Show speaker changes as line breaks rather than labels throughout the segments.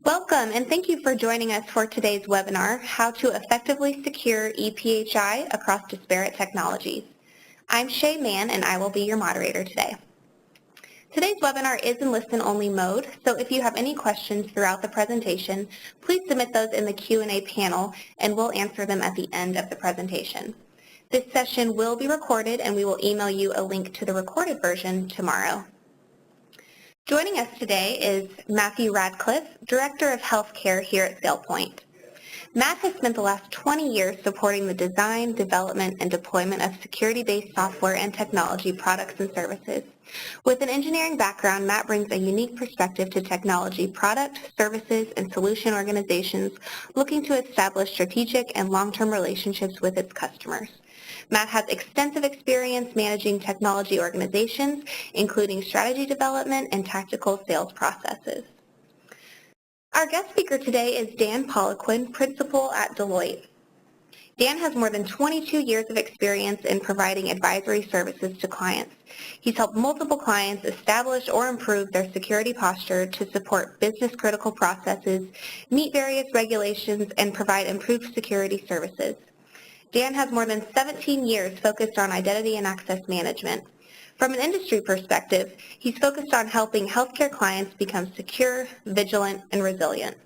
Welcome, and thank you for joining us for today's webinar, How to Effectively Secure ePHI Across Disparate Technologies. I'm Shay Mann, and I will be your moderator today. Today's webinar is in listen-only mode, so if you have any questions throughout the presentation, please submit those in the Q&A panel, and we'll answer them at the end of the presentation. This session will be recorded, and we will email you a link to the recorded version tomorrow. Joining us today is Matthew Radcliffe, Director of Healthcare here at SailPoint. Matt has spent the last 20 years supporting the design, development, and deployment of security-based software and technology products and services. With an engineering background, Matt brings a unique perspective to technology product, services, and solution organizations looking to establish strategic and long-term relationships with its customers. Matt has extensive experience managing technology organizations, including strategy development and tactical sales processes. Our guest speaker today is Dan Poliquin, Principal at Deloitte. Dan has more than 22 years of experience in providing advisory services to clients. He's helped multiple clients establish or improve their security posture to support business-critical processes, meet various regulations, and provide improved security services. Dan has more than 17 years focused on identity and access management. From an industry perspective, he's focused on helping healthcare clients become secure, vigilant, and resilient.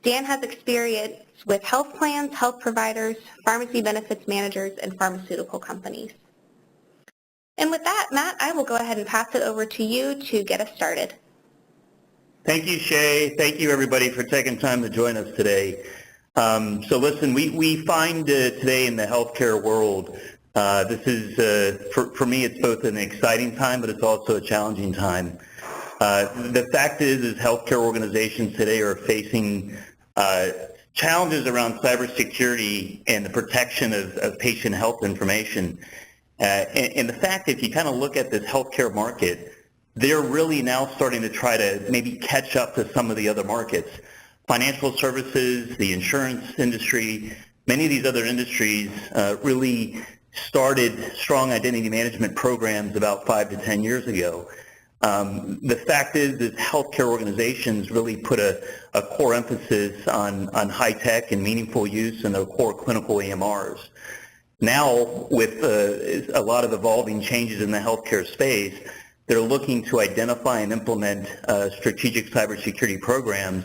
Dan has experience with health plans, health providers, pharmacy benefits managers, and pharmaceutical companies. And with that, Matt, I will go ahead and pass it over to you to get us started.
Thank you, Shay. Thank you, everybody, for taking time to join us today. So listen, we find today in the healthcare world, this is, for me, it's both an exciting time, but it's also a challenging time. The fact is healthcare organizations today are facing challenges around cybersecurity and the protection of patient health information. And the fact, if you kind of look at this healthcare market, they're really now starting to try to maybe catch up to some of the other markets. Financial services, the insurance industry, many of these other industries really started strong identity management programs about 5 to 10 years ago. The fact is healthcare organizations really put a core emphasis on high-tech and meaningful use in their core clinical EMRs. Now, with a lot of evolving changes in the healthcare space, they're looking to identify and implement strategic cybersecurity programs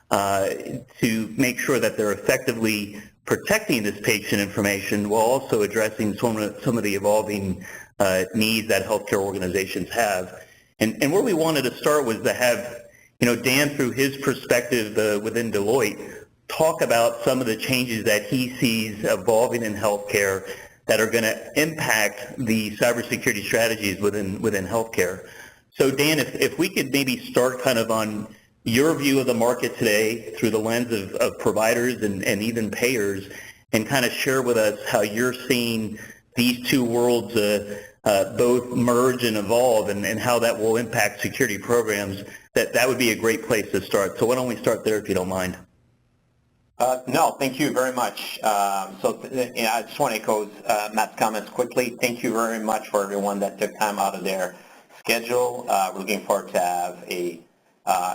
to make sure that they're effectively protecting this patient information while also addressing some of the evolving needs that healthcare organizations have. And where we wanted to start was to have, Dan, through his perspective within Deloitte, talk about some of the changes that he sees evolving in healthcare that are going to impact the cybersecurity strategies within healthcare. So, Dan, if we could maybe start kind of on your view of the market today through the lens of providers and even payers, and kind of share with us how you're seeing these two worlds both merge and evolve, and how that will impact security programs, that would be a great place to start. So why don't we start there, if you don't mind?
No, thank you very much. I just want to echo Matt's comments quickly. Thank you very much for everyone that took time out of their schedule. We're looking forward to have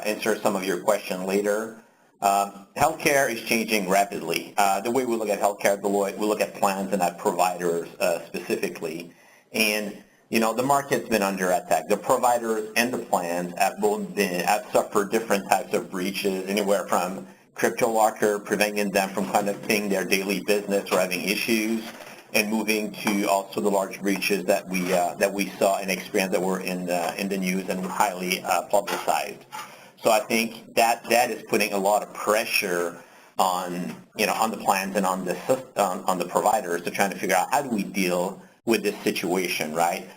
answer some of your questions later. Healthcare is changing rapidly. The way we look at healthcare at Deloitte, we look at plans and at providers specifically. And, the market's been under attack. The providers and the plans have suffered different types of breaches, anywhere from crypto locker, preventing them from conducting their daily business or having issues, and moving to also the large breaches that we saw and experienced that were in the news and highly publicized. So I think that is putting a lot of pressure on the plans and on the providers to trying to figure out how do we deal with this situation, right?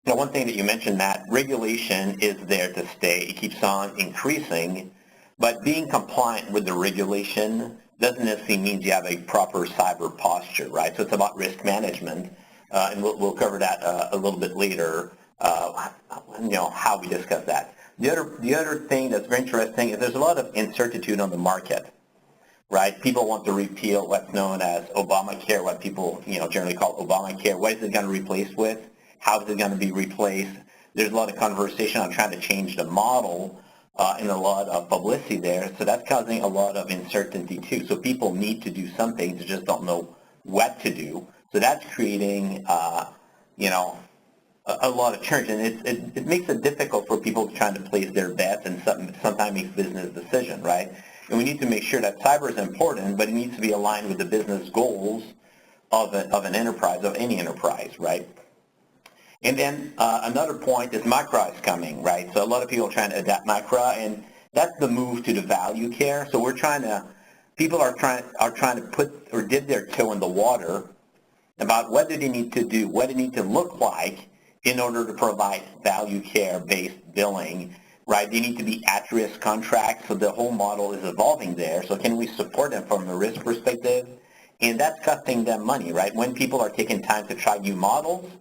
One thing that you mentioned, Matt, regulation is there to stay. It keeps on increasing, but being compliant with the regulation doesn't necessarily mean you have a proper cyber posture, right? So it's about risk management, and we'll cover that a little bit later, how we discuss that. The other thing that's very interesting is there's a lot of uncertainty on the market, right? People want to repeal what's known as Obamacare, what people generally call Obamacare. What is it going to replace with? How is it going to be replaced? There's a lot of conversation on trying to change the model and a lot of publicity there. So that's causing a lot of uncertainty too. So people need to do something, they just don't know what to do. So that's creating, you know, a lot of churn, and it makes it difficult for people trying to place their bets and sometimes make business decisions, right? And we need to make sure that cyber is important, but it needs to be aligned with the business goals of an enterprise, of any enterprise, right? And then another point is Micra is coming, right? So a lot of people are trying to adapt Micra, and that's the move to the value care. So we're trying to, people are trying to put or dip their toe in the water about what do they need to do, what it need to look like in order to provide value care-based billing, right? They need to be at-risk contracts, so the whole model is evolving there. So can we support them from a risk perspective? And that's costing them money, right? When people are taking time to try new models,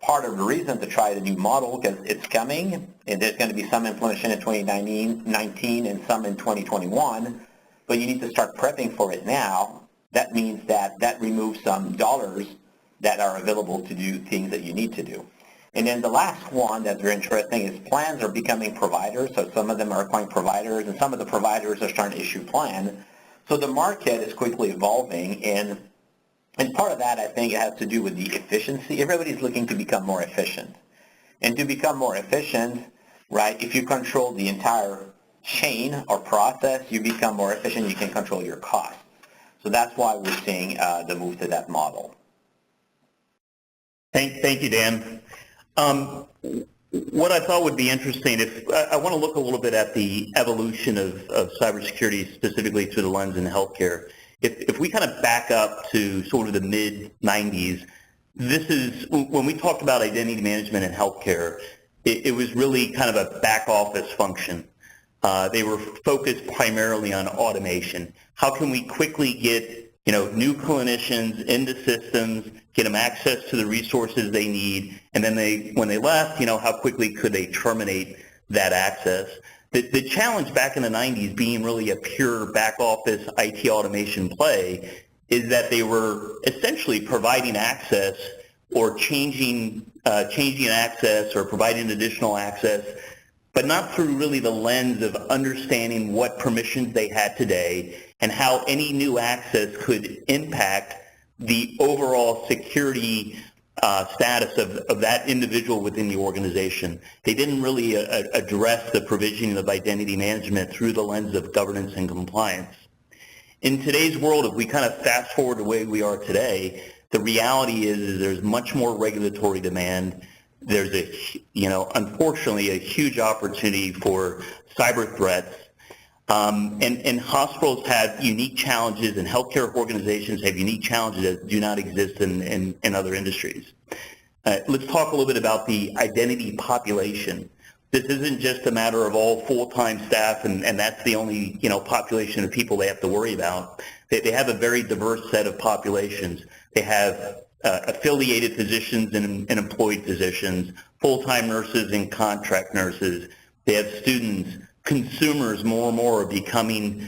part of the reason to try the new model, because it's coming, and there's going to be some implementation in 2019 and some in 2021, but you need to start prepping for it now. That means that removes some dollars that are available to do things that you need to do. And then the last one that's very interesting is plans are becoming providers. So some of them are acquiring providers, and some of the providers are starting to issue plans. So the market is quickly evolving, and part of that, I think, it has to do with the efficiency. Everybody's looking to become more efficient. And to become more efficient, right, if you control the entire chain or process, you become more efficient, you can control your costs. So that's why we're seeing the move to that model.
Thank you, Dan. What I thought would be interesting, if I want to look a little bit at the evolution of cybersecurity, specifically through the lens in healthcare. If we kind of back up to sort of the mid-90s, this is, when we talked about identity management in healthcare, it was really kind of a back office function. They were focused primarily on automation. How can we quickly get new clinicians into systems, get them access to the resources they need, and then when they left, how quickly could they terminate that access? The challenge back in the 90s, being really a pure back office IT automation play, is that they were essentially providing access or changing access or providing additional access, but not through really the lens of understanding what permissions they had today and how any new access could impact the overall security status of that individual within the organization. They didn't really address the provisioning of identity management through the lens of governance and compliance. In today's world, if we kind of fast forward the way we are today, the reality is there's much more regulatory demand. There's unfortunately a huge opportunity for cyber threats. And hospitals have unique challenges, and healthcare organizations have unique challenges that do not exist in other industries. Let's talk a little bit about the identity population. This isn't just a matter of all full-time staff, and that's the only population of people they have to worry about. They have a very diverse set of populations. They have affiliated physicians and employed physicians, full-time nurses and contract nurses. They have students. Consumers more and more are becoming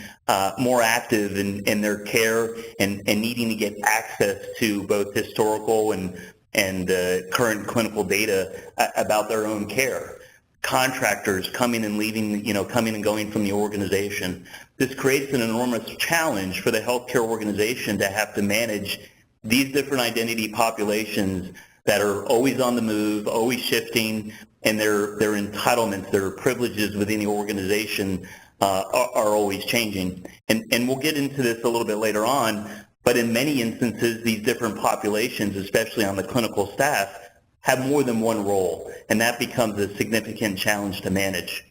more active in their care and needing to get access to both historical and current clinical data about their own care. Contractors coming and leaving, coming and going from the organization. This creates an enormous challenge for the healthcare organization to have to manage these different identity populations that are always on the move, always shifting, and their entitlements, their privileges within the organization are always changing. And we'll get into this a little bit later on, but in many instances, these different populations, especially on the clinical staff, have more than one role, and that becomes a significant challenge to manage.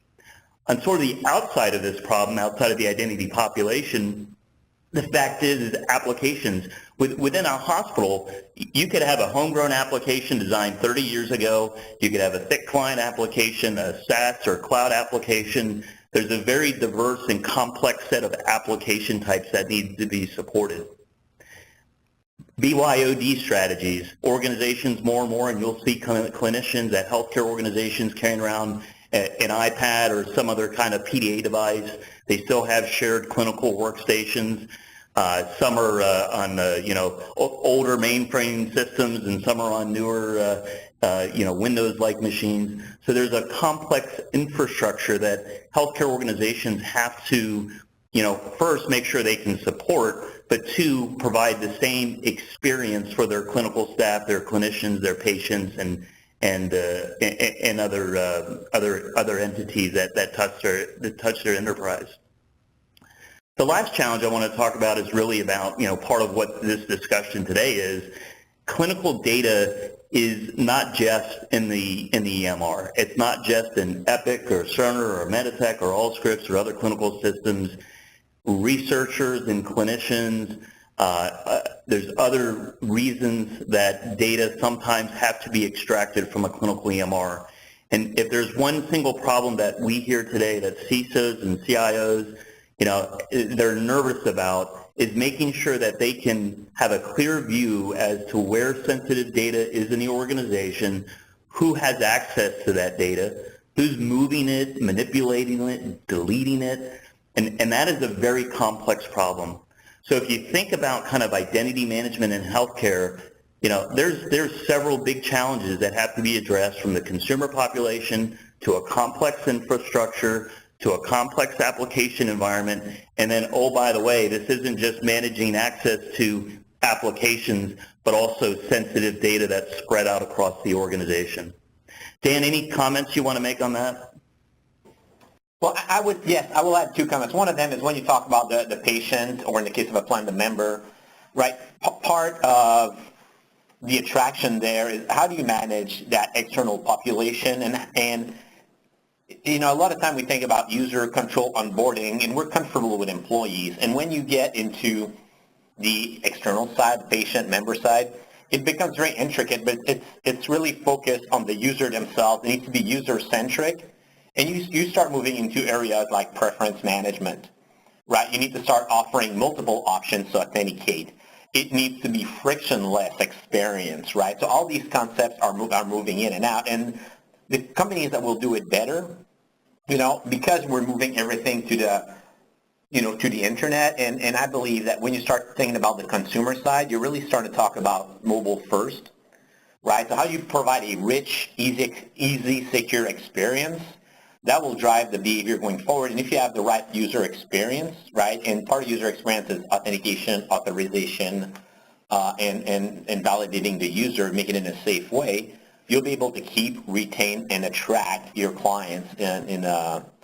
On sort of the outside of this problem, outside of the identity population, the fact is applications. Within a hospital, you could have a homegrown application designed 30 years ago. You could have a thick client application, a SaaS or cloud application. There's a very diverse and complex set of application types that need to be supported. BYOD strategies. Organizations more and more, and you'll see clinicians at healthcare organizations carrying around an iPad or some other kind of PDA device. They still have shared clinical workstations. Some are on older mainframe systems, and some are on newer Windows-like machines. So there's a complex infrastructure that healthcare organizations have to, first make sure they can support, but two, provide the same experience for their clinical staff, their clinicians, their patients, and other entities that touch their enterprise. The last challenge I want to talk about is really about, part of what this discussion today is. Clinical data is not just in the EMR. It's not just in Epic or Cerner or Meditech or Allscripts or other clinical systems. Researchers and clinicians, there's other reasons that data sometimes have to be extracted from a clinical EMR. And if there's one single problem that we hear today that CISOs and CIOs, they're nervous about, is making sure that they can have a clear view as to where sensitive data is in the organization, who has access to that data, who's moving it, manipulating it, deleting it, and that is a very complex problem. So if you think about kind of identity management in healthcare, there's several big challenges that have to be addressed, from the consumer population to a complex infrastructure to a complex application environment, and then, oh, by the way, this isn't just managing access to applications, but also sensitive data that's spread out across the organization. Dan, any comments you want to make on that?
Well, I will add two comments. One of them is when you talk about the patient, or in the case of a plan, the member, right? Part of the attraction there is how do you manage that external population, and a lot of time we think about user control onboarding, and we're comfortable with employees. And when you get into the external side, the patient member side, it becomes very intricate, but it's really focused on the user themselves. It needs to be user-centric. And you start moving into areas like preference management, right? You need to start offering multiple options to authenticate. It needs to be frictionless experience, right? So all these concepts are moving in and out. And the companies that will do it better, because we're moving everything to the internet, and I believe that when you start thinking about the consumer side, you really start to talk about mobile first, right? So how you provide a rich, easy, secure experience, that will drive the behavior going forward. And if you have the right user experience, right, and part of user experience is authentication, authorization, and validating the user, making it in a safe way, you'll be able to keep, retain, and attract your clients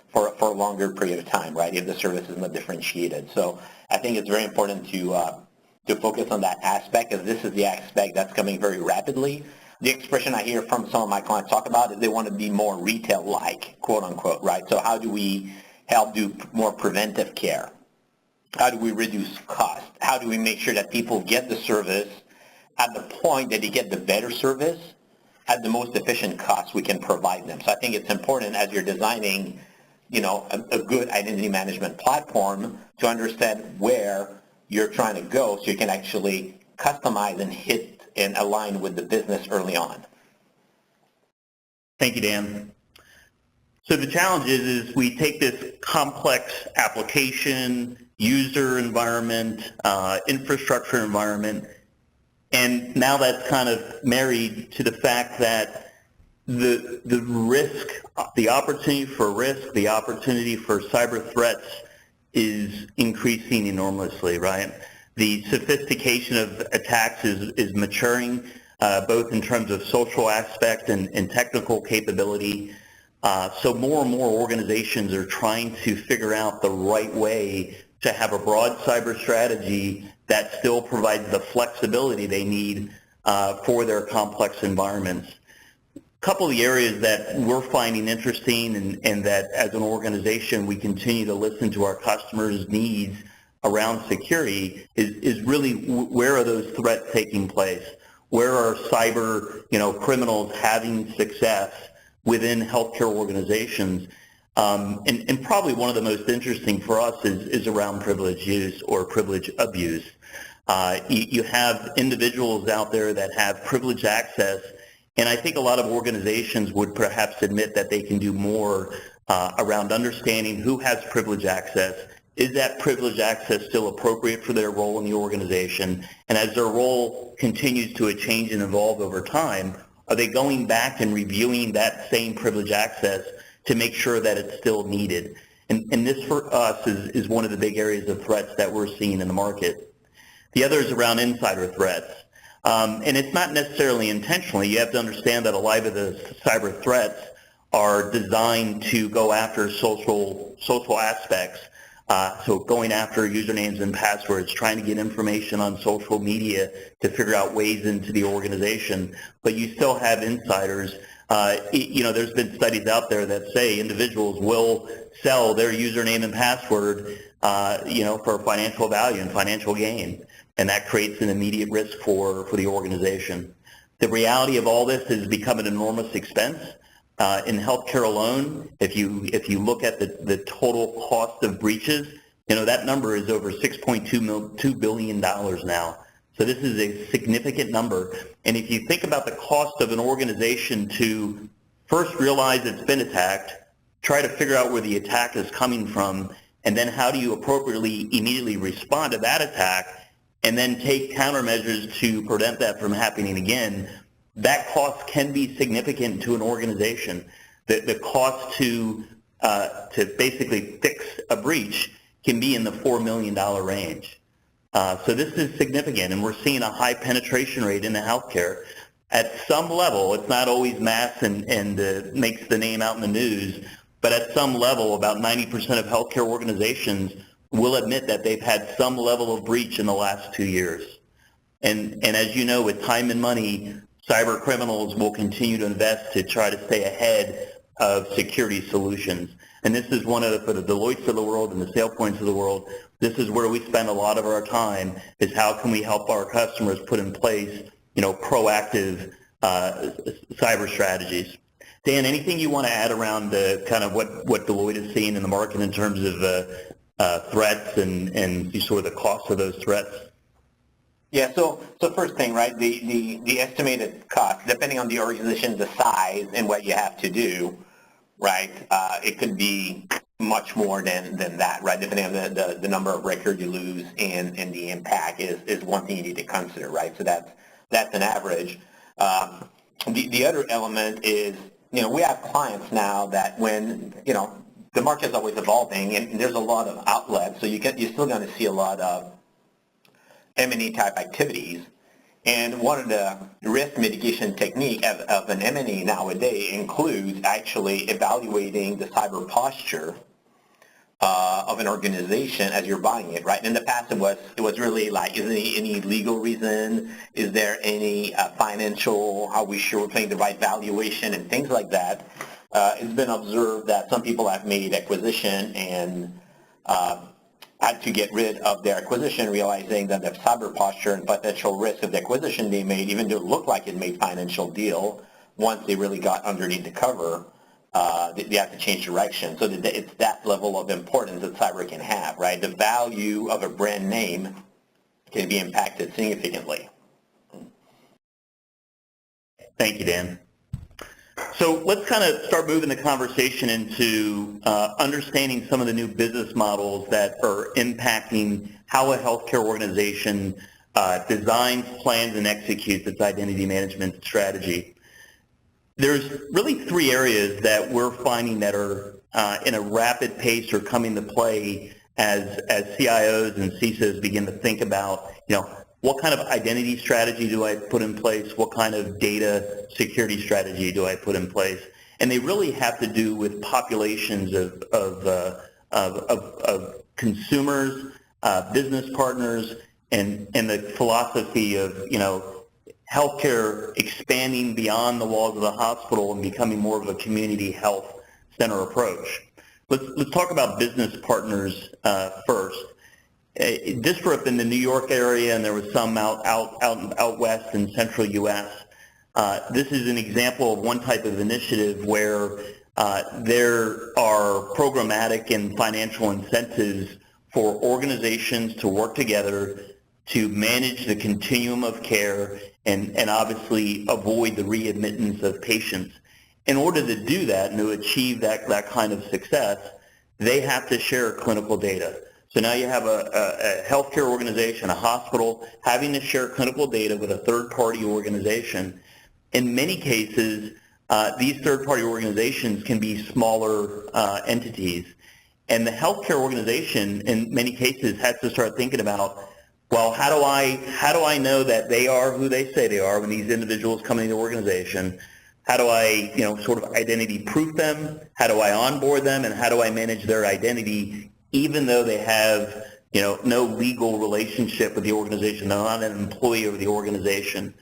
for a longer period of time, right, if the service is not differentiated. So I think it's very important to focus on that aspect, as this is the aspect that's coming very rapidly. The expression I hear from some of my clients talk about is they want to be more retail-like, quote unquote, right? So how do we help do more preventive care? How do we reduce cost? How do we make sure that people get the service at the point that they get the better service at the most efficient cost we can provide them? So I think it's important as you're designing, a good identity management platform to understand where you're trying to go so you can actually customize and hit and align with the business early on.
Thank you, Dan. So the challenge is we take this complex application, user environment, infrastructure environment, and now that's kind of married to the fact that the risk, the opportunity for risk, the opportunity for cyber threats is increasing enormously, right? The sophistication of attacks is maturing, both in terms of social aspect and technical capability. So more and more organizations are trying to figure out the right way to have a broad cyber strategy that still provides the flexibility they need for their complex environments. A couple of the areas that we're finding interesting and that as an organization we continue to listen to our customers' needs around security is really where are those threats taking place? Where are cyber criminals having success within healthcare organizations? And probably one of the most interesting for us is around privilege use or privilege abuse. You have individuals out there that have privileged access, and I think a lot of organizations would perhaps admit that they can do more around understanding who has privileged access. Is that privileged access still appropriate for their role in the organization? And as their role continues to change and evolve over time, Are they going back and reviewing that same privilege access to make sure that it's still needed? And this for us is one of the big areas of threats that we're seeing in the market. The other is around insider threats. And it's not necessarily intentionally. You have to understand that a lot of the cyber threats are designed to go after social aspects. So going after usernames and passwords, trying to get information on social media to figure out ways into the organization. But you still have insiders. There's been studies out there that say individuals will sell their username and password, for financial value and financial gain. And that creates an immediate risk for the organization. The reality of all this is become an enormous expense. In healthcare alone, if you look at the total cost of breaches, that number is over $6.2 billion now. So this is a significant number. And if you think about the cost of an organization to first realize it's been attacked, try to figure out where the attack is coming from, and then how do you appropriately immediately respond to that attack, and then take countermeasures to prevent that from happening again, that cost can be significant to an organization. The cost to basically fix a breach can be in the $4 million range. So this is significant, and we're seeing a high penetration rate in the healthcare. At some level, it's not always mass and makes the name out in the news, but at some level, about 90% of healthcare organizations will admit that they've had some level of breach in the last 2 years. And as you know, with time and money, cyber criminals will continue to invest to try to stay ahead of security solutions. And this is one of the, for the Deloittes of the world and the SailPoints of the world, this is where we spend a lot of our time, is how can we help our customers put in place, proactive cyber strategies. Dan, anything you want to add around kind of what Deloitte is seeing in the market in terms of threats and sort of the cost of those threats?
Yeah, so first thing, right, the estimated cost, depending on the organization, the size, and what you have to do, right, it could be much more than that, right, depending on the number of records you lose and the impact is one thing you need to consider, right, so that's an average. The other element is, we have clients now that when, the market's always evolving and there's a lot of outlets, so you're still going to see a lot of M&A type activities. And one of the risk mitigation technique of an M&A nowadays includes actually evaluating the cyber posture of an organization as you're buying it, right? In the past, it was really like, is there any legal reason? Is there any financial, how we sure we're paying the right valuation and things like that? It's been observed that some people have made acquisition and had to get rid of their acquisition, realizing that the cyber posture and potential risk of the acquisition they made, even though it looked like it made financial deal, once they really got underneath the cover, they have to change direction. So it's that level of importance that cyber can have, right? The value of a brand name can be impacted significantly.
Thank you, Dan. So let's kind of start moving the conversation into understanding some of the new business models that are impacting how a healthcare organization designs, plans, and executes its identity management strategy. There's really three areas that we're finding that are in a rapid pace or coming to play as CIOs and CISOs begin to think about, what kind of identity strategy do I put in place? What kind of data security strategy do I put in place? And they really have to do with populations of consumers, business partners, and the philosophy of, healthcare expanding beyond the walls of the hospital and becoming more of a community health center approach. Let's talk about business partners first. Disparate in the New York area, and there was some out west in central U.S. This is an example of one type of initiative where there are programmatic and financial incentives for organizations to work together to manage the continuum of care and obviously avoid the readmittance of patients. In order to do that and to achieve that kind of success, they have to share clinical data. So now you have a healthcare organization, a hospital, having to share clinical data with a third-party organization. In many cases, these third-party organizations can be smaller entities. And the healthcare organization, in many cases, has to start thinking about, well, how do I know that they are who they say they are when these individuals come into the organization? How do I, sort of identity proof them? How do I onboard them? And how do I manage their identity even though they have, no legal relationship with the organization? They're not an employee of the organization.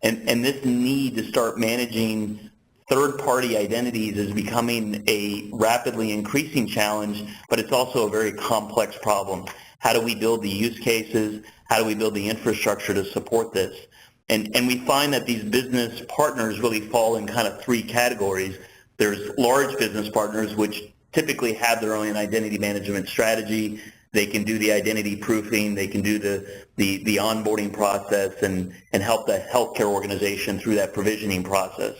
And this need to start managing third-party identities is becoming a rapidly increasing challenge, but it's also a very complex problem. How do we build the use cases? How do we build the infrastructure to support this? And we find that these business partners really fall in kind of three categories. There's large business partners, which typically have their own identity management strategy. They can do the identity proofing. They can do the onboarding process and help the healthcare organization through that provisioning process.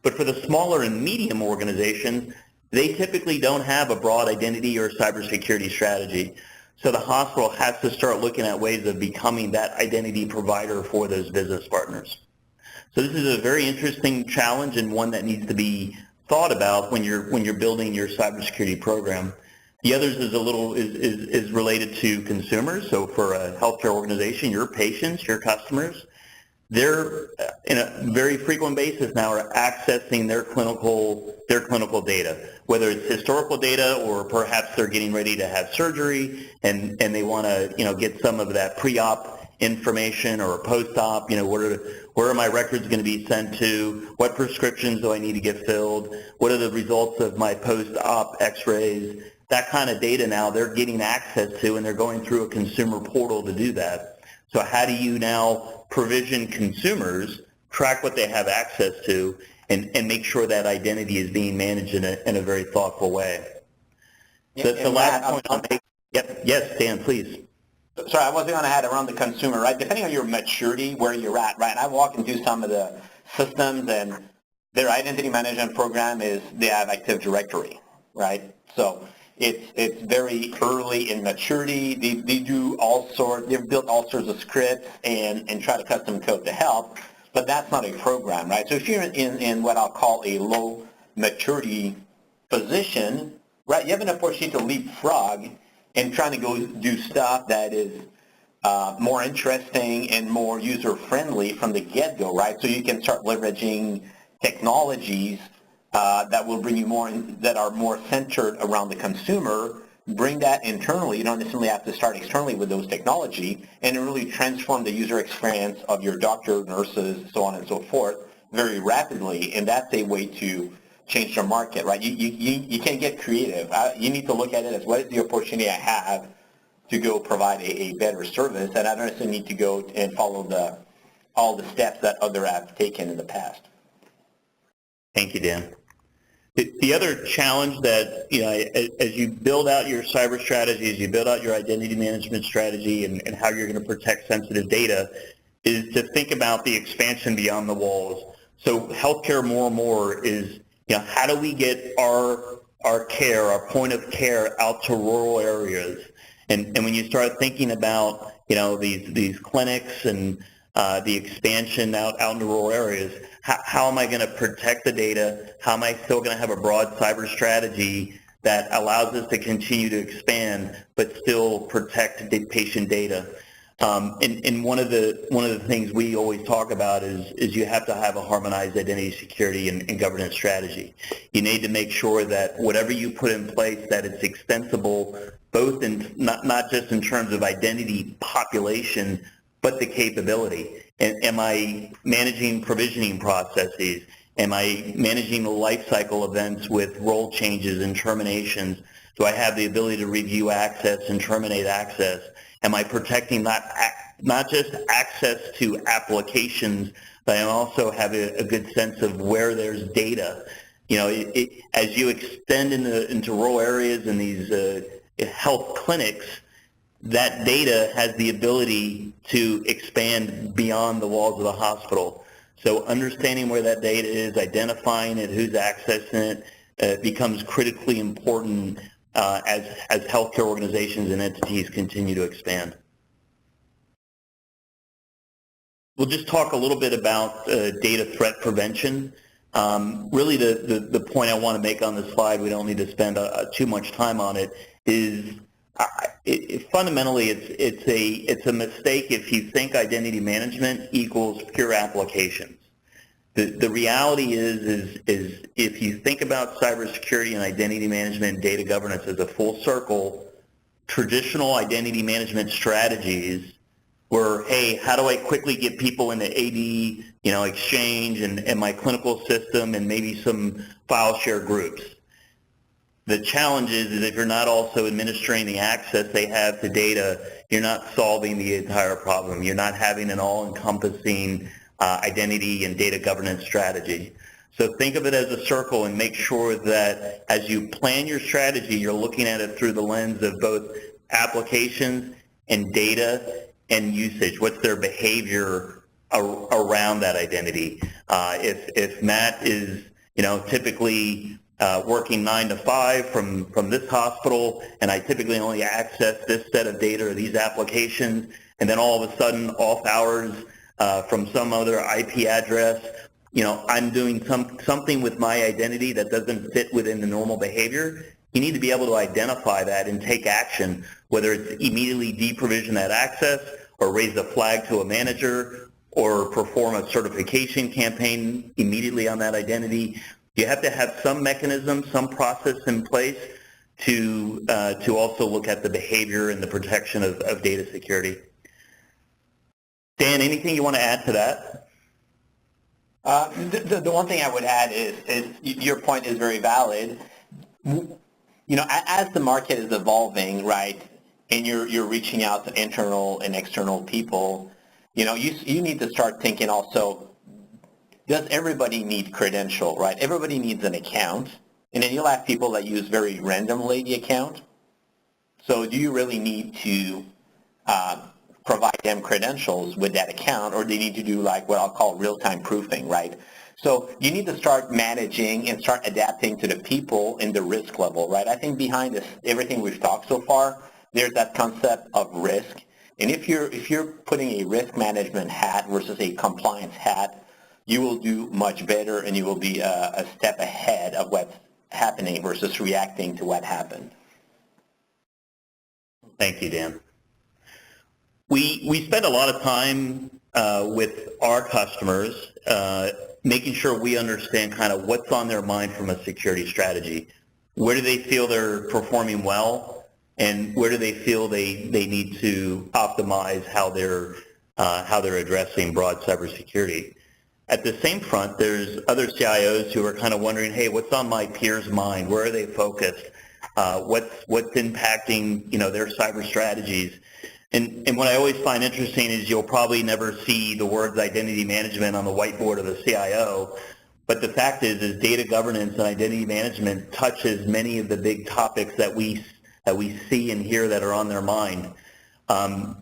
But for the smaller and medium organizations, they typically don't have a broad identity or cybersecurity strategy. So the hospital has to start looking at ways of becoming that identity provider for those business partners. So this is a very interesting challenge and one that needs to be thought about when you're building your cybersecurity program. The others is related to consumers. So for a healthcare organization, your patients, your customers, they're in a very frequent basis now are accessing their clinical data, whether it's historical data or perhaps they're getting ready to have surgery and they want to get some of that pre-op information or post-op. Where are my records going to be sent to? What prescriptions do I need to get filled? What are the results of my post-op X-rays? That kind of data now they're getting access to, and they're going through a consumer portal to do that. So how do you now provision consumers, track what they have access to, and make sure that identity is being managed in a very thoughtful way?
Yeah,
the last point I'll make, yes, Dan, please.
Sorry, I was going to add around the consumer, right? Depending on your maturity, where you're at, right? I walk into some of the systems and their identity management program is they have Active Directory, right? So it's very early in maturity. They do they've built all sorts of scripts and try to custom code to help, but that's not a program, right? So if you're in what I'll call a low maturity position, right, you have an opportunity to leapfrog and trying to go do stuff that is more interesting and more user-friendly from the get-go, right? So you can start leveraging technologies that will bring you more, that are more centered around the consumer, bring that internally. You don't necessarily have to start externally with those technology, and really transform the user experience of your doctor, nurses, so on and so forth very rapidly, and that's a way to change the market, right? You can't get creative. You need to look at it as what is the opportunity I have to go provide a better service, and I don't necessarily need to go and follow all the steps that others have taken in the past.
Thank you, Dan. The other challenge that, as you build out your cyber strategy, as you build out your identity management strategy and how you're going to protect sensitive data, is to think about the expansion beyond the walls. So healthcare more and more is, how do we get our care, our point of care out to rural areas? And when you start thinking about, these clinics and the expansion out into rural areas, how am I going to protect the data? How am I still going to have a broad cyber strategy that allows us to continue to expand but still protect the patient data? And one of the things we always talk about is you have to have a harmonized identity security and governance strategy. You need to make sure that whatever you put in place, that it's extensible, both in not just in terms of identity population, but the capability. And am I managing provisioning processes? Am I managing the life cycle events with role changes and terminations? Do I have the ability to review access and terminate access? Am I protecting not just access to applications, but I also have a good sense of where there's data? As you extend into rural areas and these health clinics, that data has the ability to expand beyond the walls of the hospital. So understanding where that data is, identifying it, who's accessing it, becomes critically important as healthcare organizations and entities continue to expand. We'll just talk a little bit about data threat prevention. Really, the point I want to make on this slide, we don't need to spend too much time on it, is fundamentally it's a mistake if you think identity management equals pure applications. The reality is if you think about cybersecurity and identity management and data governance as a full circle, traditional identity management strategies were, hey, how do I quickly get people into AD, Exchange and my clinical system and maybe some file share groups. The challenge is if you're not also administering the access they have to data, you're not solving the entire problem. You're not having an all-encompassing identity and data governance strategy. So think of it as a circle and make sure that as you plan your strategy, you're looking at it through the lens of both applications and data and usage. What's their behavior around that identity? If Matt is, typically working 9 to 5 from this hospital, and I typically only access this set of data or these applications, and then all of a sudden off hours from some other IP address, I'm doing something with my identity that doesn't fit within the normal behavior. You need to be able to identify that and take action, whether it's immediately deprovision that access or raise a flag to a manager or perform a certification campaign immediately on that identity. You have to have some mechanism, some process in place to also look at the behavior and the protection of data security. Dan, anything you want to add to that?
The one thing I would add is your point is very valid. As the market is evolving, right, and you're reaching out to internal and external people, you need to start thinking also, does everybody need credential, right? Everybody needs an account, and then you'll have people that use very randomly the account. So do you really need to provide them credentials with that account, or do you need to do like what I'll call real-time proofing, right? So you need to start managing and start adapting to the people in the risk level, right? I think behind this, everything we've talked so far, there's that concept of risk. And if you're putting a risk management hat versus a compliance hat, you will do much better and you will be a step ahead of what's happening versus reacting to what happened.
Thank you, Dan. We spend a lot of time with our customers making sure we understand kind of what's on their mind from a security strategy. Where do they feel they're performing well, and where do they feel they need to optimize how they're addressing broad cybersecurity? At the same front, there's other CIOs who are kind of wondering, hey, what's on my peers' mind? Where are they focused? What's impacting their cyber strategies? And what I always find interesting is you'll probably never see the words identity management on the whiteboard of the CIO, but the fact is data governance and identity management touches many of the big topics that we see and hear that are on their mind.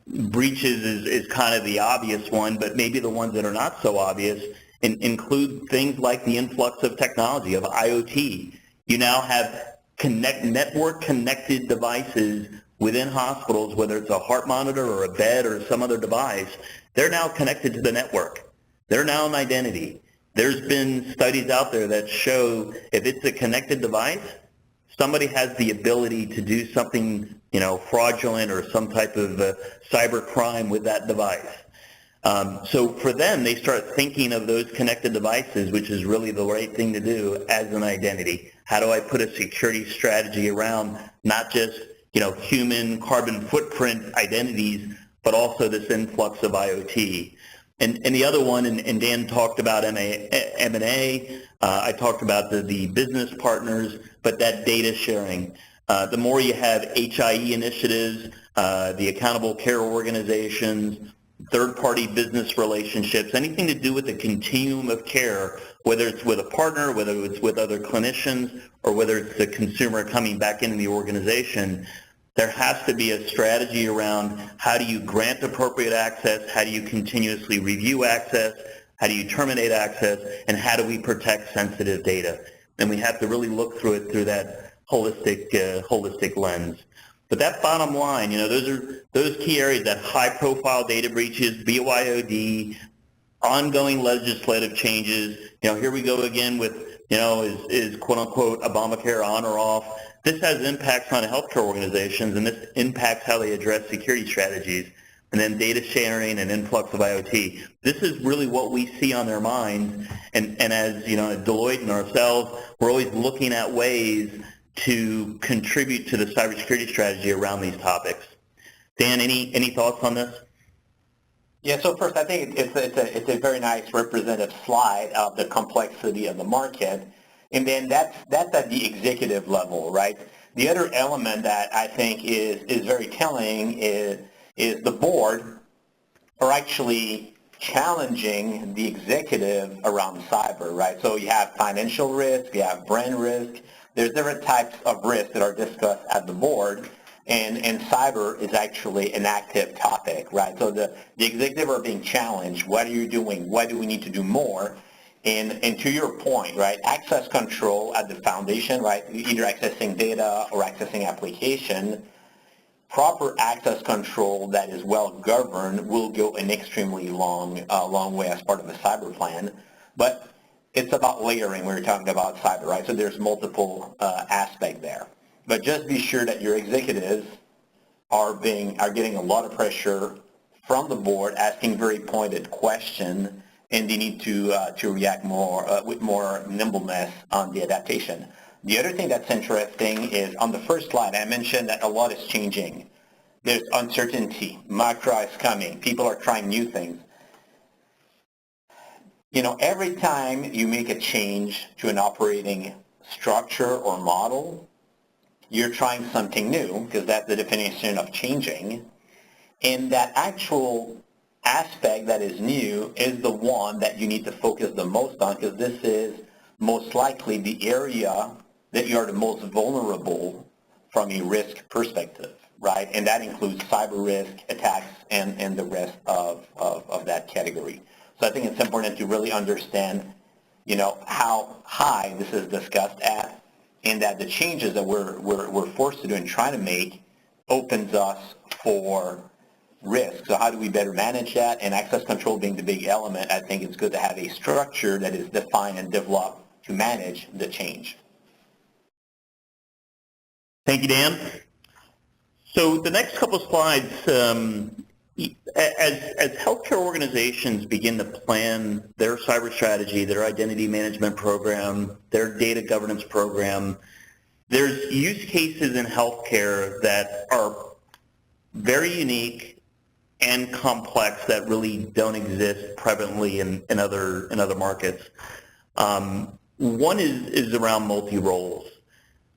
Breaches is kind of the obvious one, but maybe the ones that are not so obvious include things like the influx of technology, of IoT. You now have network connected devices within hospitals, whether it's a heart monitor or a bed or some other device. They're now connected to the network. They're now an identity. There's been studies out there that show if it's a connected device, somebody has the ability to do something, fraudulent or some type of cyber crime with that device. So for them, they start thinking of those connected devices, which is really the right thing to do, as an identity. How do I put a security strategy around not just human carbon footprint identities, but also this influx of IoT. And the other one, and Dan talked about M&A, I talked about the business partners, but that data sharing. The more you have ePHI initiatives, the accountable care organizations, third-party business relationships, anything to do with the continuum of care, whether it's with a partner, whether it's with other clinicians, or whether it's the consumer coming back into the organization, there has to be a strategy around how do you grant appropriate access, how do you continuously review access, how do you terminate access, and how do we protect sensitive data. And we have to really look through it through that holistic lens. But that bottom line, those key areas, that high-profile data breaches, BYOD, ongoing legislative changes. Here we go again with, is quote-unquote Obamacare on or off? This has impacts on healthcare organizations, and this impacts how they address security strategies, and then data sharing and influx of IoT. This is really what we see on their minds, and as Deloitte and ourselves, we're always looking at ways to contribute to the cybersecurity strategy around these topics. Dan, any thoughts on this?
Yeah, so first, I think it's a very nice representative slide of the complexity of the market, and then that's at the executive level, right? The other element that I think is very telling is the board are actually challenging the executive around cyber, right? So you have financial risk, you have brand risk, there's different types of risks that are discussed at the board, and cyber is actually an active topic, right? So the executive are being challenged. What are you doing? What do we need to do more? And to your point, right, access control at the foundation, right, either accessing data or accessing application, proper access control that is well governed will go an extremely long way as part of a cyber plan. But it's about layering when you're talking about cyber, right? So there's multiple aspects there. But just be sure that your executives are getting a lot of pressure from the board, asking very pointed questions, and they need to react more with more nimbleness on the adaptation. The other thing that's interesting is on the first slide, I mentioned that a lot is changing. There's uncertainty. Macro is coming. People are trying new things. Every time you make a change to an operating structure or model, you're trying something new, because that's the definition of changing. And that actual aspect that is new is the one that you need to focus the most on, because this is most likely the area that you are the most vulnerable from a risk perspective, right? And that includes cyber risk, attacks, and the rest of that category. So I think it's important to really understand, how high this is discussed at, and that the changes that we're forced to do and trying to make opens us for risk. So how do we better manage that? And access control being the big element, I think it's good to have a structure that is defined and developed to manage the change.
Thank you, Dan. So the next couple of slides, as healthcare organizations begin to plan their cyber strategy, their identity management program, their data governance program, there's use cases in healthcare that are very unique and complex that really don't exist prevalently in other markets. One is around multi-roles.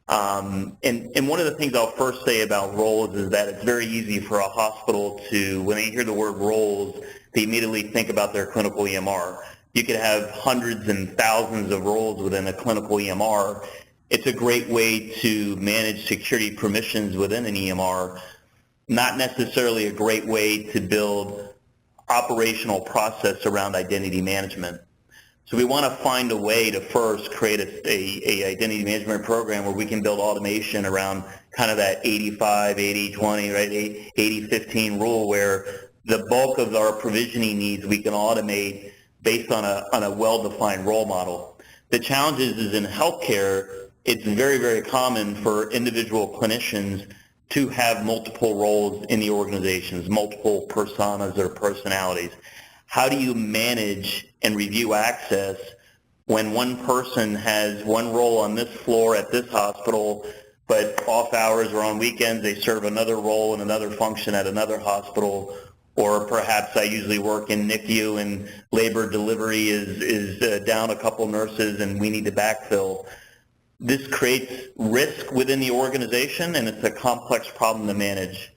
And one of the things I'll first say about roles is that it's very easy for a hospital to, when they hear the word roles, they immediately think about their clinical EMR. You could have hundreds and thousands of roles within a clinical EMR. It's a great way to manage security permissions within an EMR, not necessarily a great way to build operational process around identity management. So we want to find a way to first create a identity management program where we can build automation around kind of that 85, 80, 20, right, 80, 15 rule, where the bulk of our provisioning needs we can automate based on a well-defined role model. The challenge is in healthcare, it's very, very common for individual clinicians to have multiple roles in the organizations, multiple personas or personalities. How do you manage and review access when one person has one role on this floor at this hospital, but off hours or on weekends they serve another role and another function at another hospital? Or perhaps I usually work in NICU and labor delivery is down a couple nurses and we need to backfill. This creates risk within the organization, and it's a complex problem to manage.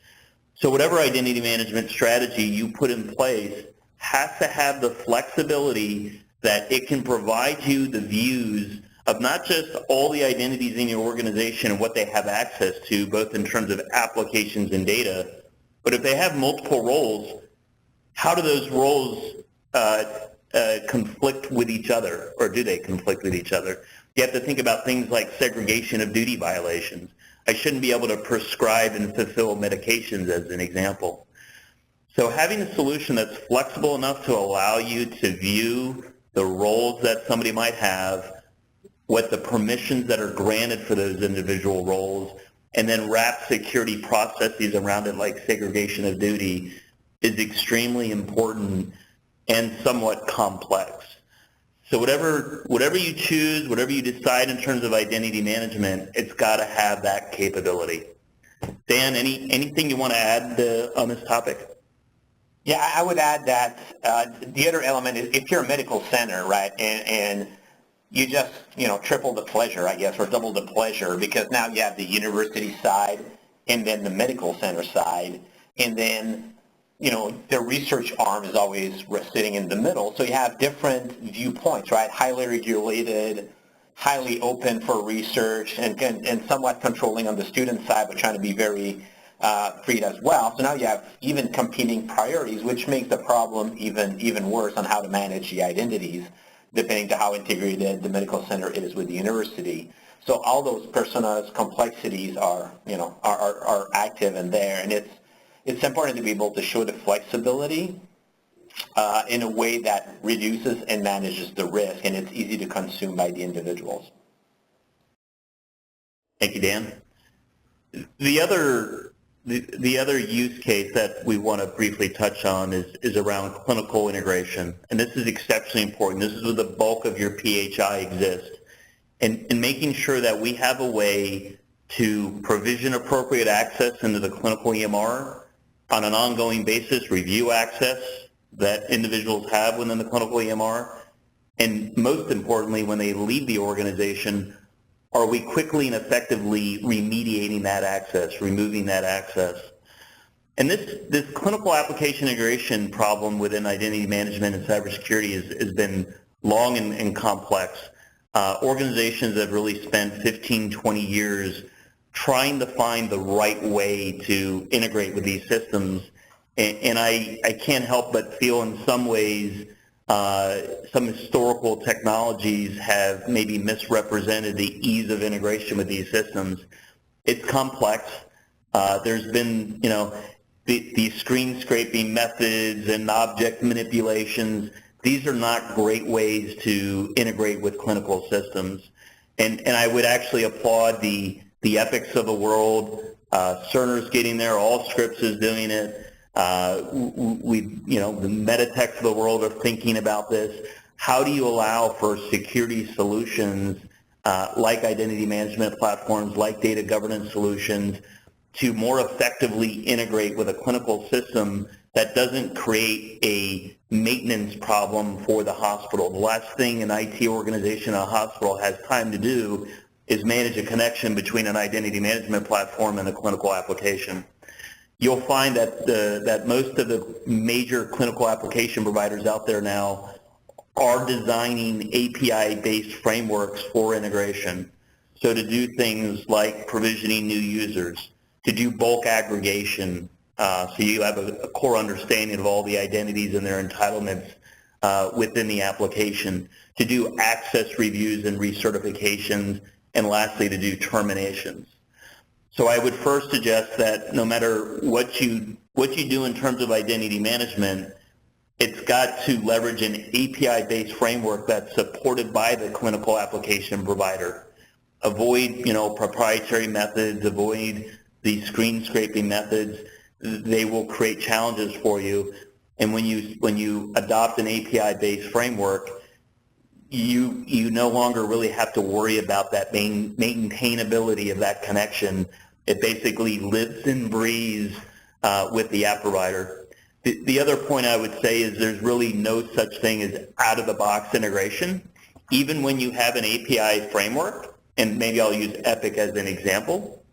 So whatever identity management strategy you put in place has to have the flexibility that it can provide you the views of not just all the identities in your organization and what they have access to, both in terms of applications and data, but if they have multiple roles, how do those roles conflict with each other, or do they conflict with each other? You have to think about things like segregation of duty violations. I shouldn't be able to prescribe and fulfill medications, as an example. So having a solution that's flexible enough to allow you to view the roles that somebody might have, what the permissions that are granted for those individual roles, and then wrap security processes around it like segregation of duty is extremely important and somewhat complex. So whatever you choose, whatever you decide in terms of identity management, it's got to have that capability. Dan, anything you want to add on this topic?
Yeah, I would add that the other element is if you're a medical center, right, and you just, triple the pleasure, I guess, or double the pleasure, because now you have the university side and then the medical center side, and then, the research arm is always sitting in the middle, so you have different viewpoints, right, highly regulated, highly open for research, and somewhat controlling on the student side, but trying to be very freed as well. So now you have even competing priorities, which makes the problem even worse on how to manage the identities, depending to how integrated the medical center is with the university. So all those personas, complexities are active and there, and it's important to be able to show the flexibility in a way that reduces and manages the risk, and it's easy to consume by the individuals.
Thank you, Dan. The other use case that we want to briefly touch on is around clinical integration, and this is exceptionally important. This is where the bulk of your ePHI exists, and making sure that we have a way to provision appropriate access into the clinical EMR on an ongoing basis, review access that individuals have within the clinical EMR, and most importantly, when they leave the organization, are we quickly and effectively remediating that access, removing that access? And this clinical application integration problem within identity management and cybersecurity has been long and complex. Organizations have really spent 15, 20 years trying to find the right way to integrate with these systems. And I can't help but feel in some ways some historical technologies have maybe misrepresented the ease of integration with these systems. It's complex. There's been, these screen scraping methods and object manipulations. These are not great ways to integrate with clinical systems. And I would actually applaud the Epics of the world. Cerner's getting there. Allscripts is doing it. The Meditechs of the world are thinking about this. How do you allow for security solutions like identity management platforms, like data governance solutions, to more effectively integrate with a clinical system that doesn't create a maintenance problem for the hospital? The last thing an IT organization in a hospital has time to do is manage a connection between an identity management platform and a clinical application. You'll find that most of the major clinical application providers out there now are designing API-based frameworks for integration. So to do things like provisioning new users, to do bulk aggregation, so you have a core understanding of all the identities and their entitlements within the application, to do access reviews and recertifications, and lastly, to do terminations. So I would first suggest that no matter what you do in terms of identity management, it's got to leverage an API-based framework that's supported by the clinical application provider. Avoid, proprietary methods, avoid the screen scraping methods. They will create challenges for you. And when you adopt an API-based framework, you no longer really have to worry about that maintainability of that connection. It basically lives and breathes with the app provider. The other point I would say is there's really no such thing as out-of-the-box integration. Even when you have an API framework, and maybe I'll use Epic as an example,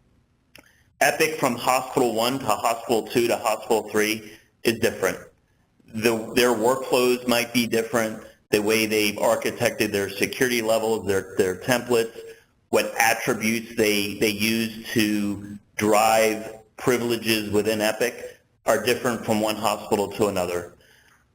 Epic from Hospital 1 to Hospital 2 to Hospital 3 is different. Their workflows might be different. The way they've architected their security levels, their templates, what attributes they use to drive privileges within Epic are different from one hospital to another.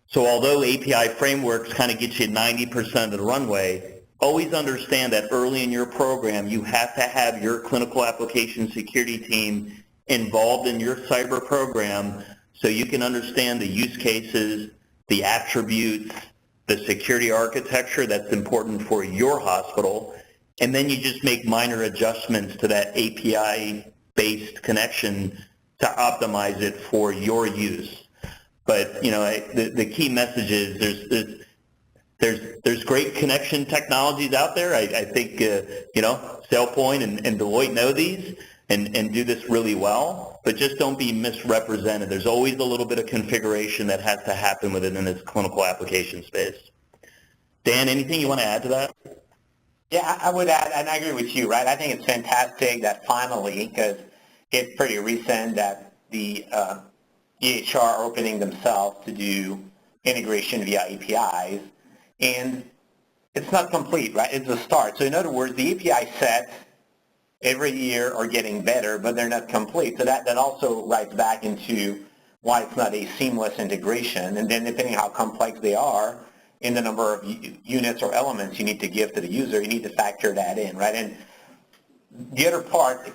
So although API frameworks kind of get you 90% of the runway, always understand that early in your program you have to have your clinical application security team involved in your cyber program so you can understand the use cases, the attributes, the security architecture that's important for your hospital, and then you just make minor adjustments to that API-based connection to optimize it for your use. But the key message is there's great connection technologies out there. I think SailPoint and Deloitte know these and do this really well, but just don't be misrepresented. There's always a little bit of configuration that has to happen within this clinical application space. Dan, anything you want to add to that?
Yeah, I would add, and I agree with you, right? I think it's fantastic that finally, because it's pretty recent, that the EHR are opening themselves to do integration via APIs, and it's not complete, right? It's a start. So in other words, the API sets every year are getting better, but they're not complete. So that also writes back into why it's not a seamless integration, and then depending on how complex they are, in the number of units or elements you need to give to the user, you need to factor that in, right? And the other part,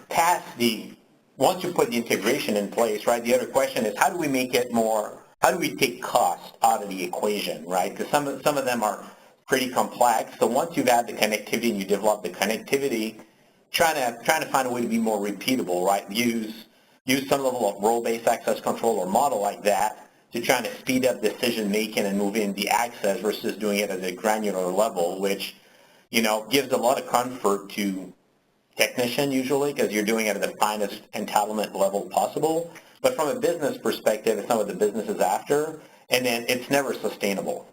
once you put the integration in place, right, the other question is how do we make it how do we take cost out of the equation, right? Because some of them are pretty complex. So once you've had the connectivity and you develop the connectivity, trying to find a way to be more repeatable, right? Use some level of role-based access control or model like that to try to speed up decision making and move in the access versus doing it at a granular level, which gives a lot of comfort to technician usually because you're doing it at the finest entitlement level possible. But from a business perspective, it's not what the business is after, and then it's never sustainable.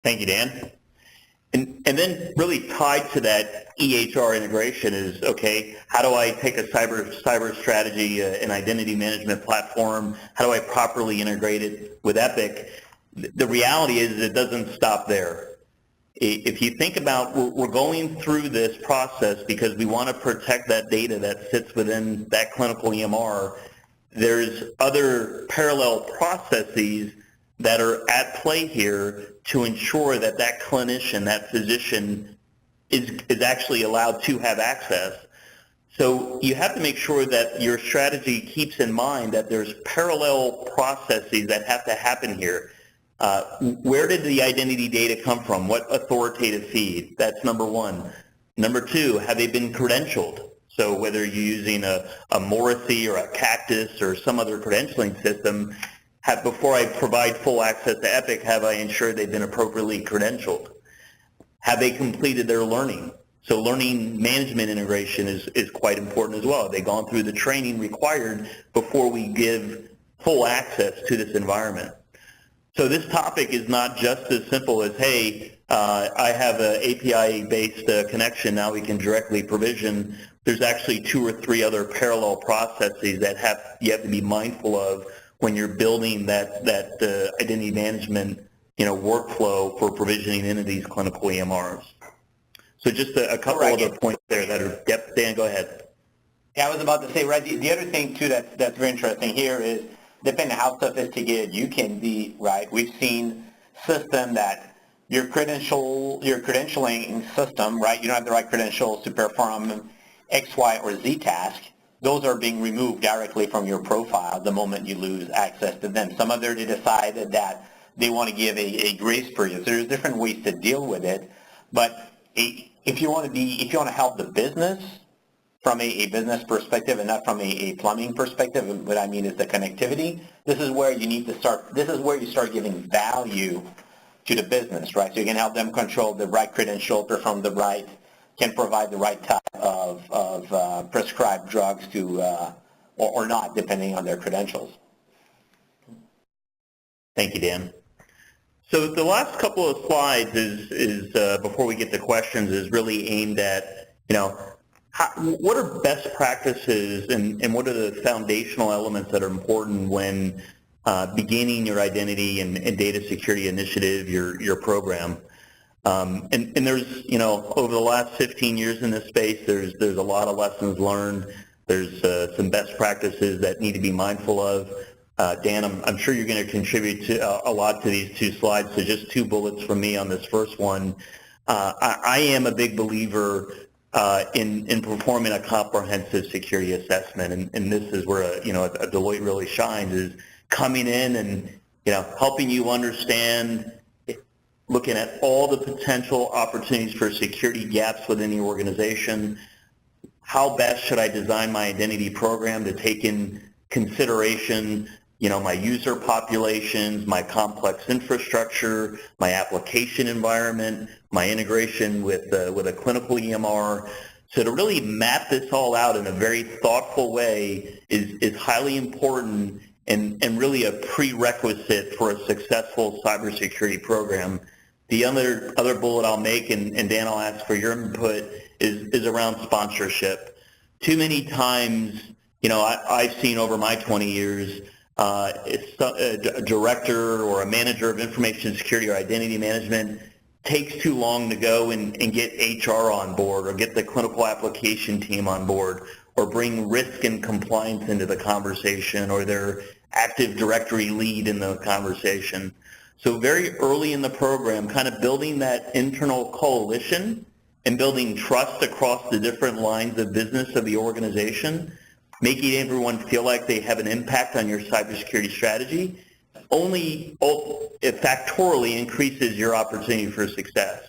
Thank you, Dan. And then really tied to that EHR integration is, okay, how do I take a cyber strategy, an identity management platform? How do I properly integrate it with ePHI? The reality is it doesn't stop there. If you think about, we're going through this process because we want to protect that data that sits within that clinical EMR. There's other parallel processes that are at play here to ensure that that clinician, that physician is actually allowed to have access. So you have to make sure that your strategy keeps in mind that there's parallel processes that have to happen here. Where did the identity data come from? What authoritative feed? That's number one. Number two, have they been credentialed? So whether you're using a Morrissey or a Cactus or some other credentialing system, before I provide full access to ePHI, have I ensured they've been appropriately credentialed? Have they completed their learning? So learning management integration is quite important as well. Have they gone through the training required before we give full access to this environment? So this topic is not just as simple as, hey, I have an API-based connection, now we can directly provision. There's actually 2 or 3 other parallel processes that you have to be mindful of when you're building that identity management workflow for provisioning into these clinical EMRs. So just a couple other points there that are, yep, Dan, go ahead.
Yeah, I was about to say, right, the other thing too that's very interesting here is depending on how sophisticated you can be, right, we've seen system that your credentialing system, right, you don't have the right credentials to perform X, Y, or Z task. Those are being removed directly from your profile the moment you lose access to them. Some of them they decided that they want to give a grace period. So there's different ways to deal with it. But if you want to help the business from a business perspective and not from a plumbing perspective, what I mean is the connectivity, this is where you need to start. This is where you start giving value to the business, right? So you can help them control the right credential, can provide the right type of prescribed drugs to, or not, depending on their credentials.
Thank you, Dan. So the last couple of slides is before we get to questions, is really aimed at, what are best practices and what are the foundational elements that are important when beginning your identity and data security initiative, your program. And there's, over the last 15 years in this space, there's a lot of lessons learned. There's some best practices that need to be mindful of. Dan, I'm sure you're going to contribute to a lot to these 2 slides, so just 2 bullets from me on this first one. I am a big believer in performing a comprehensive security assessment. And this is where a Deloitte really shines, is coming in and helping you understand, looking at all the potential opportunities for security gaps within the organization. How best should I design my identity program to take in consideration my user populations, my complex infrastructure, my application environment, my integration with a clinical EMR. So to really map this all out in a very thoughtful way is highly important and really a prerequisite for a successful cybersecurity program. The other bullet I'll make, and Dan, I'll ask for your input, is around sponsorship. Too many times, I've seen over my 20 years, a director or a manager of information security or identity management takes too long to go and get HR on board, or get the clinical application team on board, or bring risk and compliance into the conversation, or their Active Directory lead in the conversation. So very early in the program, kind of building that internal coalition and building trust across the different lines of business of the organization, making everyone feel like they have an impact on your cybersecurity strategy, only factorially increases your opportunity for success.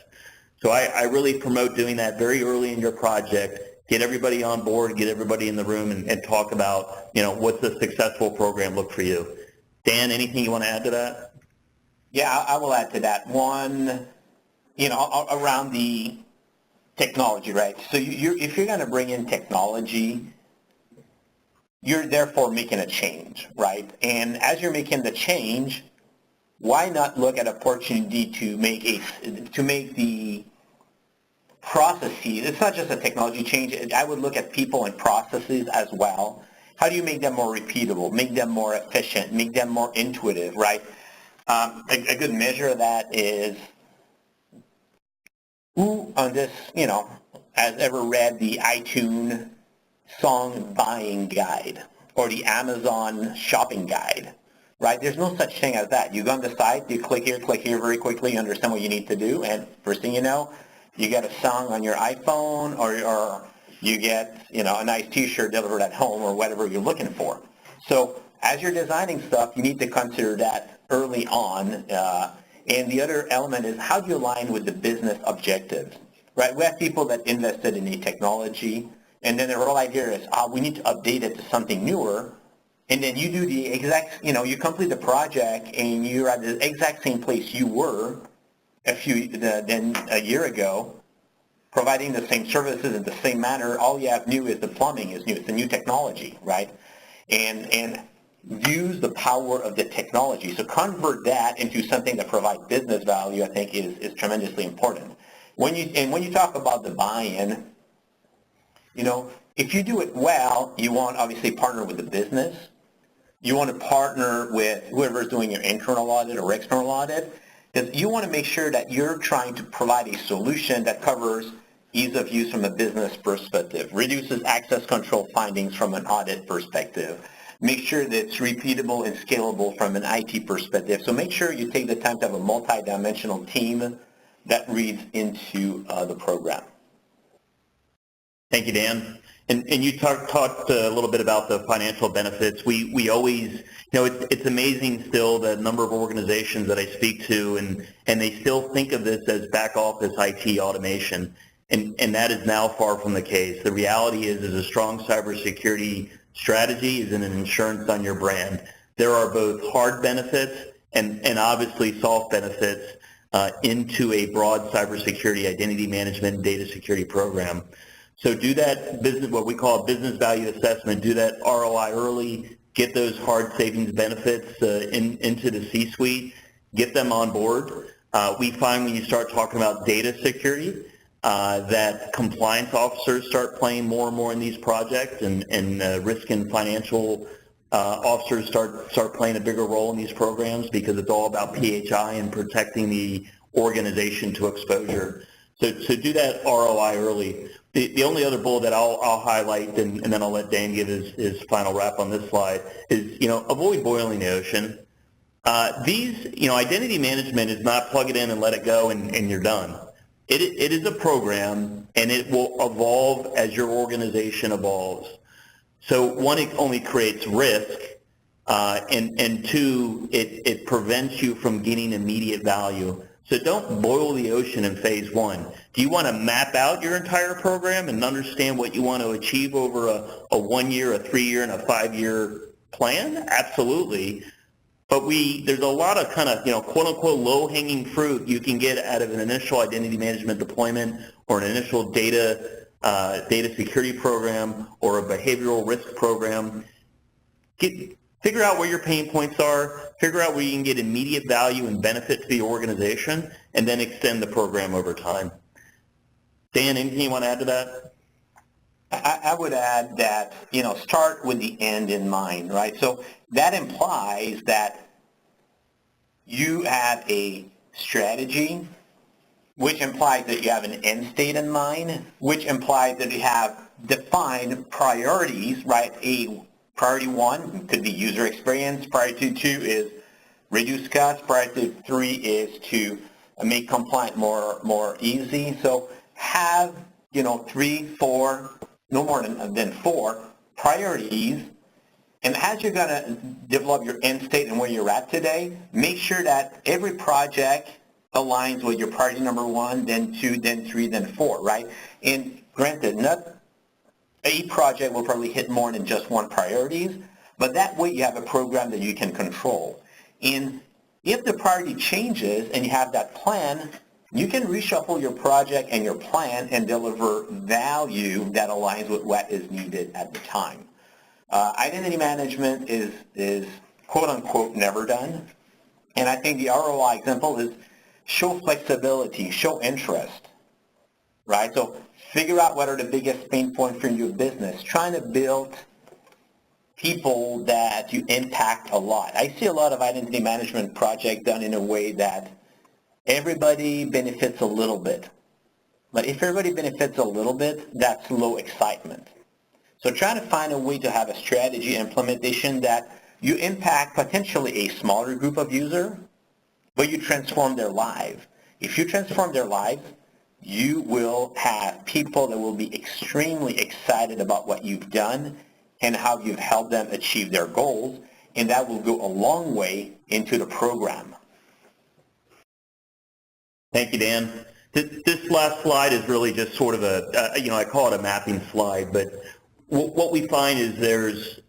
So I really promote doing that very early in your project. Get everybody on board, get everybody in the room, and talk about, what's a successful program look for you. Dan, anything you want to add to that?
Yeah, I will add to that. One, around the technology, right? So if you're going to bring in technology, you're therefore making a change, right? And as you're making the change, why not look at opportunity to make the processes? It's not just a technology change. I would look at people and processes as well. How do you make them more repeatable, make them more efficient, make them more intuitive, right? A good measure of that is, who on this, has ever read the iTunes song buying guide or the Amazon shopping guide, right? There's no such thing as that. You go on the site, you click here very quickly, you understand what you need to do, and first thing you know, you get a song on your iPhone, or you get, a nice t-shirt delivered at home, or whatever you're looking for. So as you're designing stuff, you need to consider that early on. And the other element is, how do you align with the business objectives, right? We have people that invested in the technology, and then their whole idea is, we need to update it to something newer. And then you do the exact, you complete the project, and you're at the exact same place you were a year ago, providing the same services in the same manner. All you have new is the plumbing is new. It's the new technology, right? And use the power of the technology. So convert that into something that provides business value, I think, is tremendously important. When you talk about the buy-in, if you do it well, you want obviously partner with the business. You want to partner with whoever's doing your internal audit or external audit, because you want to make sure that you're trying to provide a solution that covers ease of use from a business perspective, reduces access control findings from an audit perspective, make sure that it's repeatable and scalable from an IT perspective. So make sure you take the time to have a multi-dimensional team that reads into the program.
Thank you, Dan. And you talked a little bit about the financial benefits. We always, it's amazing still the number of organizations that I speak to, and they still think of this as back office IT automation, and that is now far from the case. The reality is a strong cybersecurity strategy is an insurance on your brand. There are both hard benefits and obviously soft benefits into a broad cybersecurity identity management data security program. So do that business, what we call a business value assessment, do that ROI early, get those hard savings benefits into the C-suite, get them on board. We find when you start talking about data security, that compliance officers start playing more and more in these projects, and risk and financial officers start playing a bigger role in these programs, because it's all about ePHI and protecting the organization to exposure. So do that ROI early. The only other bullet that I'll highlight, and then I'll let Dan give his final wrap on this slide, is avoid boiling the ocean. Identity management is not plug it in and let it go and you're done. It is a program, and it will evolve as your organization evolves. So one, it only creates risk, and two, it prevents you from getting immediate value. So don't boil the ocean in phase one. Do you want to map out your entire program and understand what you want to achieve over a 1 year, a 3 year, and a 5 year plan? Absolutely. But there's a lot of kind of, quote unquote, low-hanging fruit you can get out of an initial identity management deployment or an initial data security program or a behavioral risk program. Figure out where your pain points are, figure out where you can get immediate value and benefit to the organization, and then extend the program over time. Dan, anything you want to add to that?
I would add that, start with the end in mind, right? So that implies that you have a strategy, which implies that you have an end state in mind, which implies that you have defined priorities, right? Priority 1 could be user experience. Priority 2 is reduce costs. Priority 3 is to make compliance more easy. So have 3, 4, no more than 4 priorities. And as you're going to develop your end state and where you're at today, make sure that every project aligns with your priority number 1, then 2, then 3, then 4, right? And granted, not a project will probably hit more than just one priorities, but that way you have a program that you can control. And if the priority changes and you have that plan, you can reshuffle your project and your plan and deliver value that aligns with what is needed at the time. Identity management is quote-unquote never done. And I think the ROI example is show flexibility, show interest, right? So figure out what are the biggest pain points for your business. Trying to build people that you impact a lot. I see a lot of identity management projects done in a way that everybody benefits a little bit. But if everybody benefits a little bit, that's low excitement. So trying to find a way to have a strategy implementation that you impact potentially a smaller group of users, but you transform their lives. If you transform their lives, you will have people that will be extremely excited about what you've done and how you've helped them achieve their goals, and that will go a long way into the program.
Thank you, Dan. This last slide is really just sort of I call it a mapping slide, but what we find is there's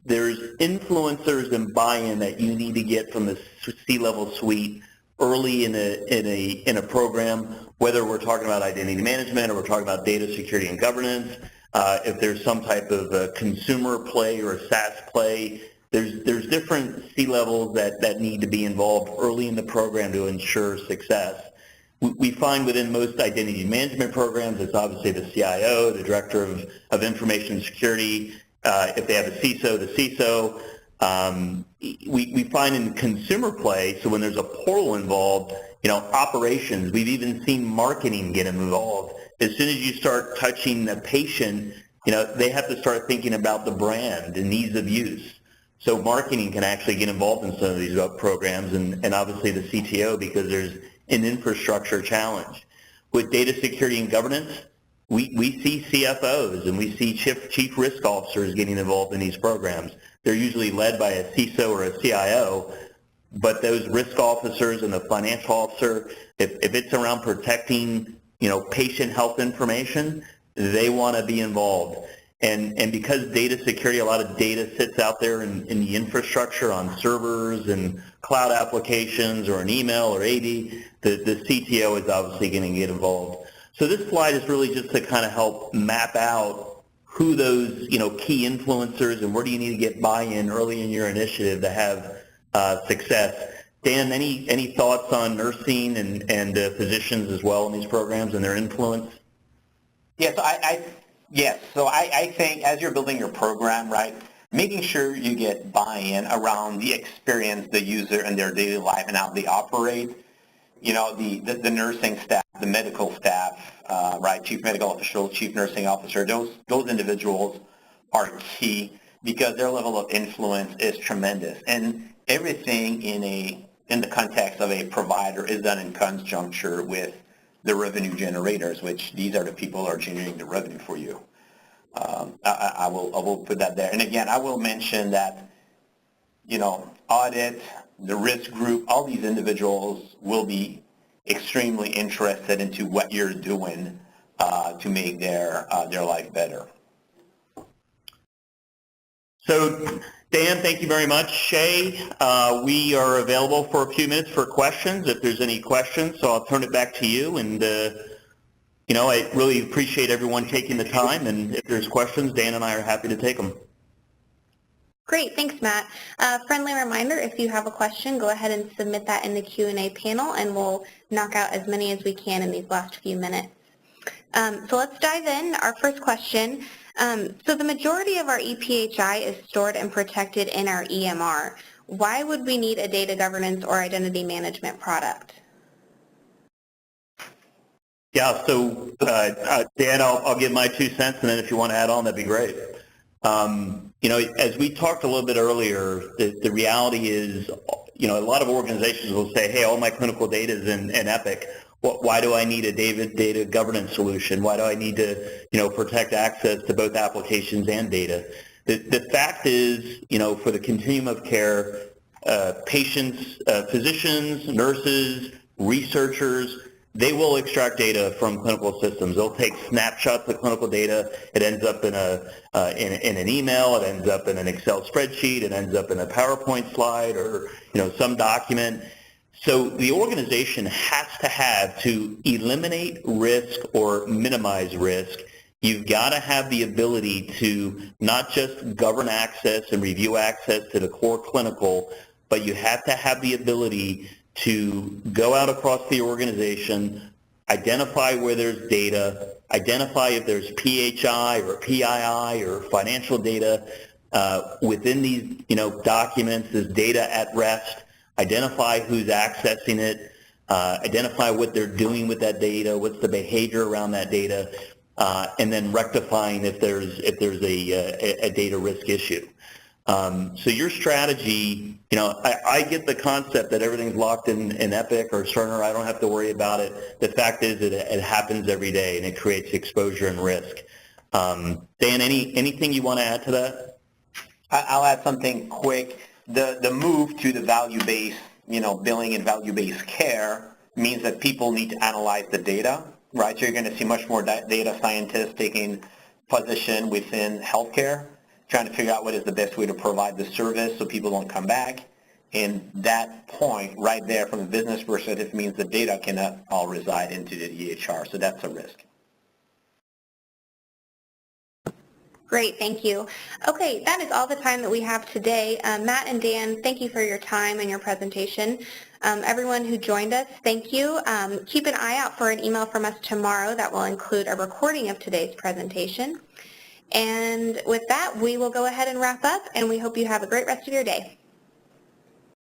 influencers and buy-in that you need to get from the C-level suite early in a program, whether we're talking about identity management or we're talking about data security and governance. If there's some type of a consumer play or a SaaS play, there's different C-levels that need to be involved early in the program to ensure success. We find within most identity management programs, it's obviously the CIO, the Director of Information Security. If they have a CISO, the CISO. We find in consumer play, so when there's a portal involved, operations, we've even seen marketing get involved. As soon as you start touching the patient, they have to start thinking about the brand and ease of use. So marketing can actually get involved in some of these programs, and obviously the CTO, because there's an infrastructure challenge. With data security and governance, we see CFOs and we see chief risk officers getting involved in these programs. They're usually led by a CISO or a CIO, but those risk officers and the financial officer, if it's around protecting, patient health information, they want to be involved. And because data security, a lot of data sits out there in the infrastructure on servers and cloud applications or an email or AD, the CTO is obviously going to get involved. So this slide is really just to kind of help map out who those key influencers and where do you need to get buy-in early in your initiative to have success. Dan, any thoughts on nursing and physicians as well in these programs and their influence?
Yes, so I think as you're building your program, right, making sure you get buy-in around the experience, the user and their daily life and how they operate. The nursing staff, the medical staff, right, chief medical official, chief nursing officer, those individuals are key because their level of influence is tremendous. And everything in the context of a provider is done in conjuncture with the revenue generators, which these are the people who are generating the revenue for you. I will put that there. And again, I will mention that, you know, audit, the risk group, all these individuals will be extremely interested into what you're doing to make their life better.
So, Dan, thank you very much. Shay, we are available for a few minutes for questions if there's any questions, so I'll turn it back to you. And, you know, I really appreciate everyone taking the time, and if there's questions, Dan and I are happy to take them.
Great, thanks, Matt. Friendly reminder, if you have a question, go ahead and submit that in the Q&A panel, and we'll knock out as many as we can in these last few minutes. So let's dive in. Our first question. So the majority of our ePHI is stored and protected in our EMR. Why would we need a data governance or identity management product?
Yeah, so Dan, I'll give my 2 cents, and then if you want to add on, that'd be great. You know, as we talked a little bit earlier, the reality is, you know, a lot of organizations will say, hey, all my clinical data is in ePHI. Why do I need a data governance solution? Why do I need to, you know, protect access to both applications and data? The fact is, you know, for the continuum of care, patients, physicians, nurses, researchers, they will extract data from clinical systems. They'll take snapshots of clinical data. It ends up in an email. It ends up in an Excel spreadsheet. It ends up in a PowerPoint slide or, you know, some document. So the organization has to have, to eliminate risk or minimize risk, you've got to have the ability to not just govern access and review access to the core clinical, but you have to have the ability to go out across the organization, identify where there's data, identify if there's PHI or PII or financial data within these, you know, documents, there's data at rest, identify who's accessing it, identify what they're doing with that data, what's the behavior around that data, and then rectifying if there's a data risk issue. So your strategy, you know, I get the concept that everything's locked in ePHI or Cerner. I don't have to worry about it. The fact is that it happens every day, and it creates exposure and risk. Dan, anything you want to add to that?
I'll add something quick. The move to the value-based, you know, billing and value-based care means that people need to analyze the data, right? So you're going to see much more data scientists taking position within healthcare, trying to figure out what is the best way to provide the service so people don't come back. And that point right there from a business perspective means the data cannot all reside into the EHR, so that's a risk.
Great, thank you. Okay, that is all the time that we have today. Matt and Dan, thank you for your time and your presentation. Everyone who joined us, thank you. Keep an eye out for an email from us tomorrow that will include a recording of today's presentation. And with that, we will go ahead and wrap up, and we hope you have a great rest of your day.